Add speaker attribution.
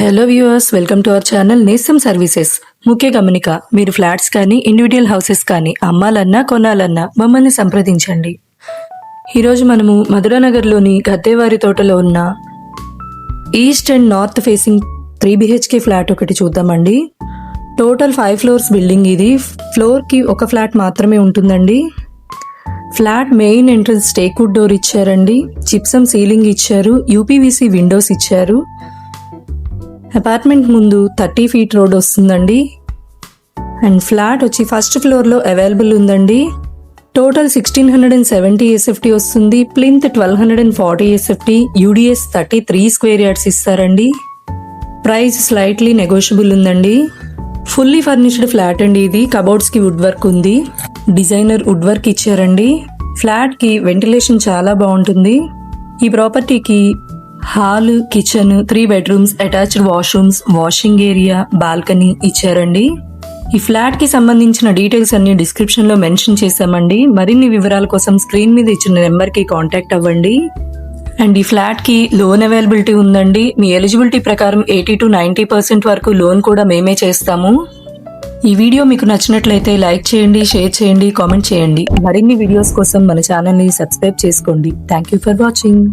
Speaker 1: Hello viewers, welcome to our channel నేస్తం services. ముఖ్య గమనిక, మీరు ఫ్లాట్స్ కానీ ఇండివిజువల్ హౌసెస్ కానీ అమ్మాలన్నా కొనాలన్నా మమ్మల్ని సంప్రదించండి. ఈరోజు మనము మధురానగర్లోని గద్దేవారి తోటలో ఉన్న east and north facing 3 BHK flat ఒకటి చూద్దామండి. టోటల్ 5 ఫ్లోర్స్ బిల్డింగ్ ఇది. ఫ్లోర్కి ఒక ఫ్లాట్ మాత్రమే ఉంటుందండి. Flat main entrance teakwood door ఇచ్చారండి. జిప్సమ్ సీలింగ్ ఇచ్చారు. యూపీవీసీ విండోస్ ఇచ్చారు. అపార్ట్మెంట్ ముందు 30 feet రోడ్ వస్తుందండి. అండ్ ఫ్లాట్ వచ్చి ఫస్ట్ ఫ్లోర్లో అవైలబుల్ ఉందండి. టోటల్ 1670 SFT వస్తుంది. Plinth 1240 SFT, UDS 33 square yards ఇస్తారండి. ప్రైస్ స్లైట్లీ నెగోషియబుల్ ఉందండి. ఫుల్లీ ఫర్నిష్డ్ ఫ్లాట్ అండి ఇది. కబోర్డ్స్కి వుడ్ వర్క్ ఉంది. డిజైనర్ వుడ్ వర్క్ ఇచ్చారండి. ఫ్లాట్కి వెంటిలేషన్ చాలా బాగుంటుంది. ఈ ప్రాపర్టీకి hall, kitchen, 3 bedrooms, attached washrooms, washing area, balcony ఇచ్చారండి. ఈ ఫ్లాట్ కి సంబంధించిన డీటెయిల్స్ అన్ని డిస్క్రిప్షన్ లో మెన్షన్ చేశామండి. మరిన్ని వివరాల కోసం స్క్రీన్ మీద ఇచ్చిన నెంబర్ కి కాంటాక్ట్ అవ్వండి. అండ్ ఈ ఫ్లాట్ కి లోన్ అవైలబిలిటీ ఉందండి. మీ ఎలిజిబిలిటీ ప్రకారం 80 to 90% వరకు లోన్ కూడా మేమే చేస్తాము. ఈ వీడియో మీకు నచ్చినట్లయితే లైక్ చేయండి, షేర్ చేయండి, కామెంట్ చేయండి. మరిన్ని వీడియోస్ కోసం మన ఛానల్ ని సబ్స్క్రైబ్ చేసుకోండి. Thank you for watching.